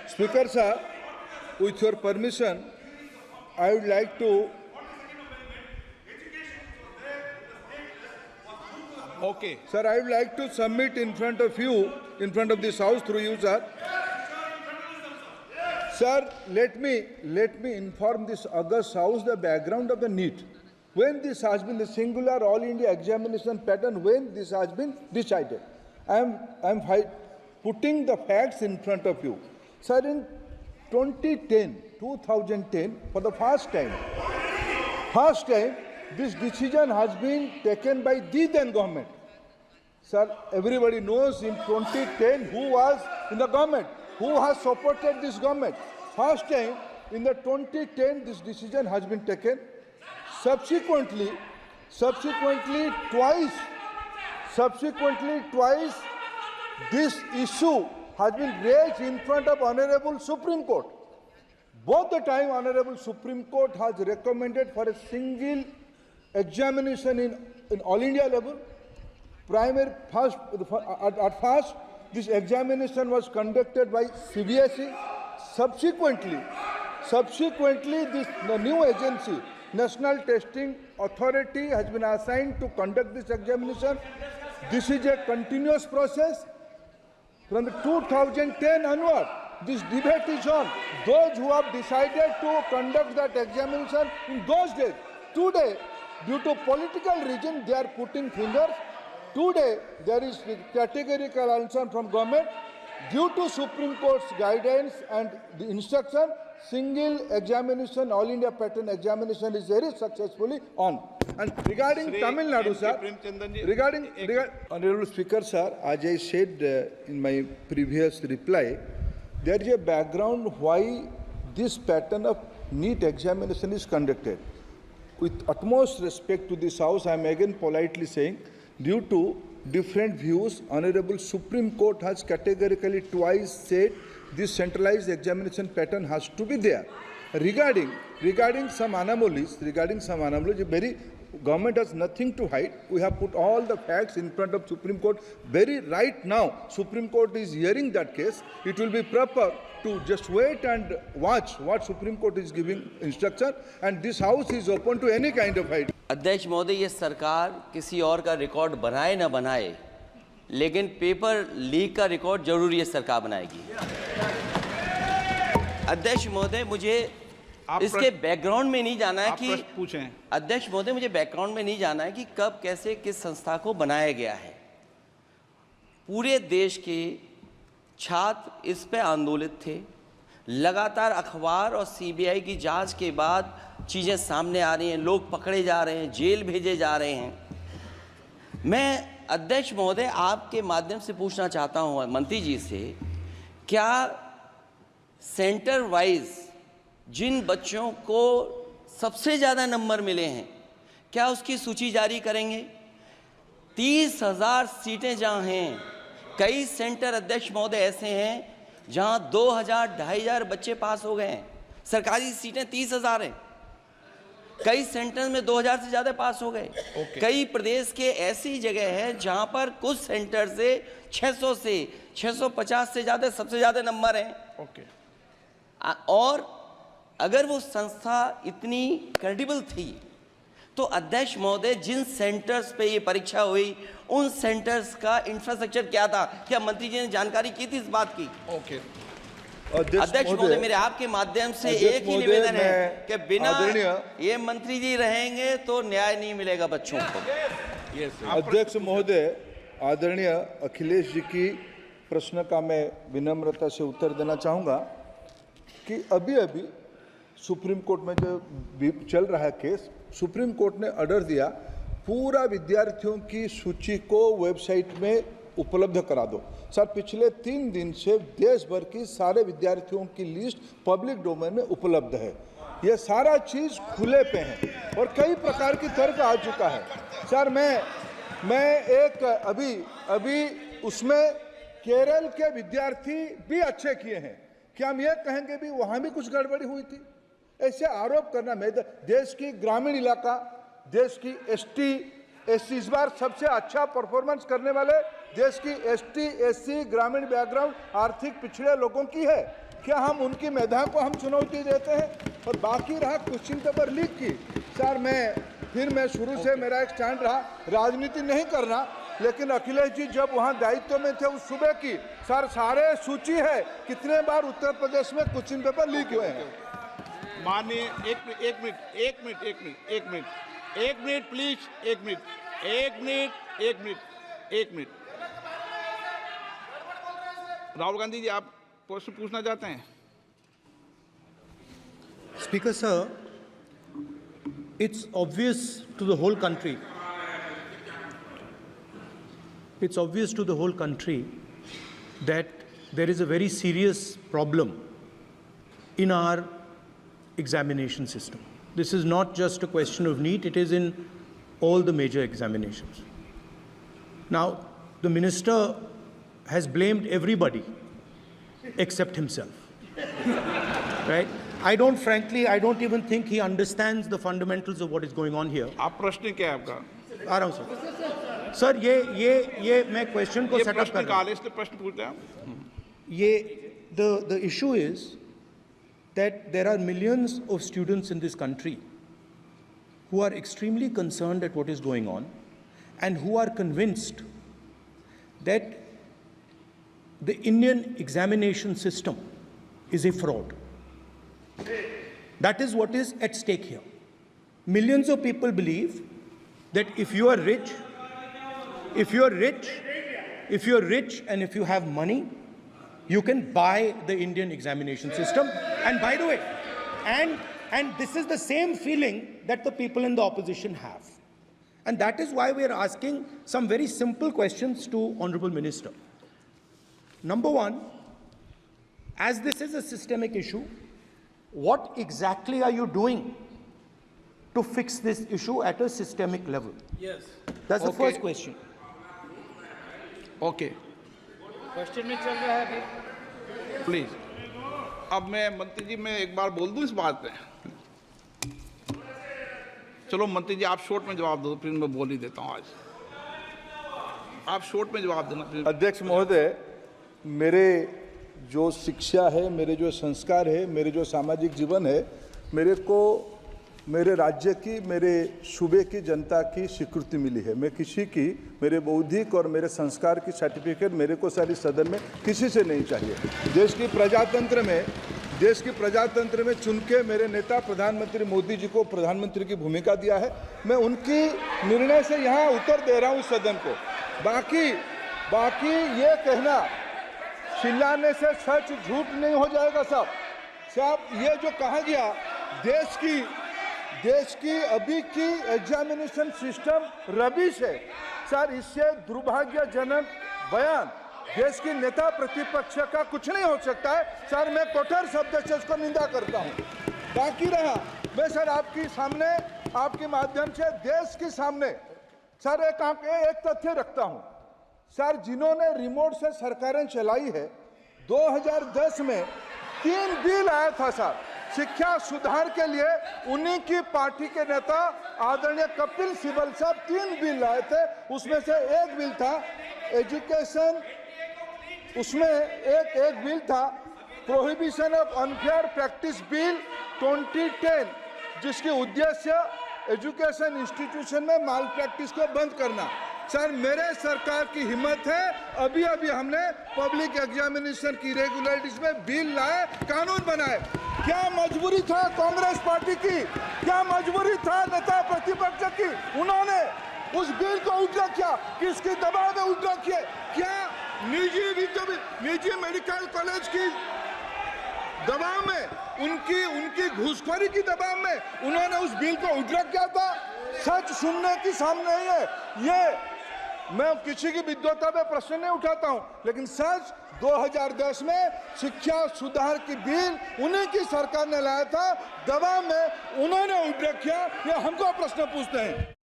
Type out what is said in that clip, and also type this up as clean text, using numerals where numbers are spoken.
Speaker sir, with your permission, I would like to. Okay. Sir, I would like to submit in front of you, in front of this House through you, sir. Sir, let me inform this August House the background of the NEET. When this has been the singular All India examination pattern, when this has been decided. I am putting the facts in front of you. Sir, in 2010, for the first time, this decision has been taken by the then government. Sir, everybody knows in 2010 who was in the government, who has supported this government. First time in the 2010 this decision has been taken. Subsequently twice this issue has been raised in front of Honorable Supreme Court. Both the time Honorable Supreme Court has recommended for a single examination in all India level. At first, this examination was conducted by CBSE. Subsequently, the new agency, National Testing Authority, has been assigned to conduct this examination. This is a continuous process. From the 2010 onward, this debate is on. Those who have decided to conduct that examination in those days, today, due to political reason, they are putting fingers. Today, there is categorical answer from government. Due to Supreme Court's guidance and the instruction, single examination, All India pattern examination is very successfully on. And regarding Tamil Nadu, sir, regarding Honorable Speaker, sir, as I said in my previous reply, there is a background why this pattern of NEET examination is conducted. With utmost respect to this House, I am again politely saying, due to different views, Honorable Supreme Court has categorically twice said this centralized examination pattern has to be there. Regarding some anomalies, very government has nothing to hide. We have put all the facts in front of Supreme Court. Very right now, Supreme Court is hearing that case. It will be proper to just wait and watch what Supreme Court is giving instruction, and this House is open to any kind of hide. अध्यक्ष महोदय, ये सरकार किसी और का record बनाए ना बनाए, लेकिन पेपर लीक का रिकॉर्ड जरूर ये सरकार बनाएगी। अध्यक्ष महोदय, मुझे इसके बैकग्राउंड में नहीं जाना है कि अध्यक्ष महोदय, मुझे बैकग्राउंड में नहीं जाना है कि कब कैसे किस संस्था को बनाया गया है। पूरे देश के छात्र इस पे आंदोलित थे। लगातार अखबार और सीबीआई की जांच के बाद चीज़ें सामने आ रही हैं, लोग पकड़े जा रहे हैं, जेल भेजे जा रहे हैं। मैं अध्यक्ष महोदय आपके माध्यम से पूछना चाहता हूं मंत्री जी से, क्या सेंटर वाइज जिन बच्चों को सबसे ज़्यादा नंबर मिले हैं, क्या उसकी सूची जारी करेंगे? 30,000 सीटें जहां हैं, कई सेंटर अध्यक्ष महोदय ऐसे हैं जहां 2,000-2,500 बच्चे पास हो गए हैं। सरकारी सीटें 30,000 हैं, कई सेंटर में 2,000 से ज़्यादा पास हो गए। कई प्रदेश के ऐसी जगह है जहां पर कुछ सेंटर से 600 से 650 से ज़्यादा सबसे ज़्यादा नंबर हैं। और अगर वो संस्था इतनी क्रेडिबल थी तो अध्यक्ष महोदय, जिन सेंटर्स पे ये परीक्षा हुई उन सेंटर्स का इंफ्रास्ट्रक्चर क्या था? क्या मंत्री जी ने जानकारी की थी इस बात की? अध्यक्ष महोदय, मेरे आपके माध्यम से एक ही निवेदन है कि बिना ये मंत्री जी रहेंगे तो न्याय नहीं मिलेगा बच्चों को। अध्यक्ष महोदय, आदरणीय अखिलेश जी की प्रश्न का मैं विनम्रता से उत्तर देना चाहूँगा कि अभी सुप्रीम कोर्ट में जो चल रहा है केस, सुप्रीम कोर्ट ने ऑर्डर दिया पूरा विद्यार्थियों की सूची को वेबसाइट में उपलब्ध करा दो। सर, पिछले 3 दिन से देश भर की सारे विद्यार्थियों की लिस्ट पब्लिक डोमेन में उपलब्ध है। ये सारा चीज़ खुले पे है और कई प्रकार की तर्क आ चुका है। सर, मैं एक अभी उसमें केरल के विद्यार्थी भी अच्छे किए हैं, क्या हम ये कहेंगे भी वहाँ भी कुछ गड़बड़ी हुई थी? ऐसे आरोप करना, मैं देश की ग्रामीण इलाका, देश की एसटी इस बार सबसे अच्छा परफॉर्मेंस करने वाले देश की एसटी, एससी, ग्रामीण बैकग्राउंड, आर्थिक पिछड़े लोगों की है। क्या हम उनकी मेधा को हम चुनौती देते हैं? और बाकी रहा क्वेश्चन पेपर लीक की, सर मैं शुरू से मेरा एक स्टैंड रहा, राजनीति नहीं करना, लेकिन अखिलेश जी जब वहाँ दायित्व में थे उस सूबे की, सर सारे सूची है कितने बार उत्तर प्रदेश में क्वेश्चन पेपर लीक हुए हैं। माननीय एक मिनट प्लीज, एक मिनट। राहुल गांधी जी, आप प्रश्न पूछना चाहते हैं? Speaker sir, it's obvious to the whole country. It's obvious to the whole country that there is a very serious problem in our examination system. This is not just a question of NEET, it is in all the major examinations. Now, the minister has blamed everybody except himself, right? I don't even think he understands the fundamentals of what is going on here. आप प्रश्न क्या है आपका? आ रहा हूं sir. ये मैं question को सेटअप कर रहा हूं। इसलिए प्रश्न पूछते हैं। The issue is that there are millions of students in this country who are extremely concerned at what is going on and who are convinced that the Indian examination system is a fraud. That is what is at stake here. Millions of people believe that if you are rich and if you have money, you can buy the Indian examination system. And by the way, and this is the same feeling that the people in the opposition have. And that is why we are asking some very simple questions to Honorable Minister. Number one, as this is a systemic issue, what exactly are you doing to fix this issue at a systemic level? Yes. That's the first question. Okay, question में चल रहा है अभी। Please. अब मैं मंत्री जी, मैं एक बार बोल दूं इस बात पे? चलो मंत्री जी, आप शॉर्ट में जवाब दो, फिर मैं बोल ही देता हूं। आज आप शॉर्ट में जवाब देना। अध्यक्ष महोदय, मेरे जो शिक्षा है, मेरे जो संस्कार है, मेरे जो सामाजिक जीवन है, मेरे को मेरे राज्य की, मेरे सूबे की जनता की स्वीकृति मिली है। मैं किसी की, मेरे बौद्धिक और मेरे संस्कार की सर्टिफिकेट मेरे को सारी सदन में किसी से नहीं चाहिए। देश की प्रजातंत्र में चुन के मेरे नेता प्रधानमंत्री मोदी जी को प्रधानमंत्री की भूमिका दिया है। मैं उनकी निर्णय से यहाँ उत्तर दे रहा हूँ सदन को। बाकी ये कहना चिल्लाने से सच झूठ नहीं हो जाएगा साहब। ये जो कहा गया देश की अभी की एग्जामिनेशन सिस्टम रबिश है सर, इससे दुर्भाग्यजनक बयान देश की नेता प्रतिपक्ष का कुछ नहीं हो सकता है सर। मैं कठोर शब्द से इसको निंदा करता हूं। बाकी रहा, मैं सर आपके सामने, आपके माध्यम से देश के सामने सर एक तथ्य रखता हूं सर। जिन्होंने रिमोट से सरकारें चलाई है, 2010 में 3 बिल आया था सर शिक्षा सुधार के लिए। उन्हीं की पार्टी के नेता आदरणीय कपिल सिब्बल साहब 3 बिल लाए थे। उसमें से एक बिल था एजुकेशन, उसमें एक बिल था prohibition of unfair practice bill 2010, जिसकी उद्देश्य एजुकेशन इंस्टीट्यूशन में माल प्रैक्टिस को बंद करना। सर मेरे सरकार की हिम्मत है, अभी हमने पब्लिक एग्जामिनेशन की रेगुलरिटीज में बिल लाए, कानून बनाए। क्या मजबूरी था कांग्रेस पार्टी की, क्या मजबूरी था नेता प्रतिपक्ष की? उन्होंने उस बिल को उल्टा किया, किसके दबाव में उल्टा किया? क्या निजी मेडिकल कॉलेज की दबाव में, उनकी घूसखोरी की दबाव में उन्होंने उस बिल को उल्टा किया था? सच सुनने की सामने नहीं है ये। मैं किसी की विद्वता पे प्रश्न नहीं उठाता हूं, लेकिन सच 2010 में शिक्षा सुधार की बिल उन्हीं की सरकार ने लाया था, दबाव में उन्होंने उल्टा किया। ये हमको प्रश्न पूछते हैं।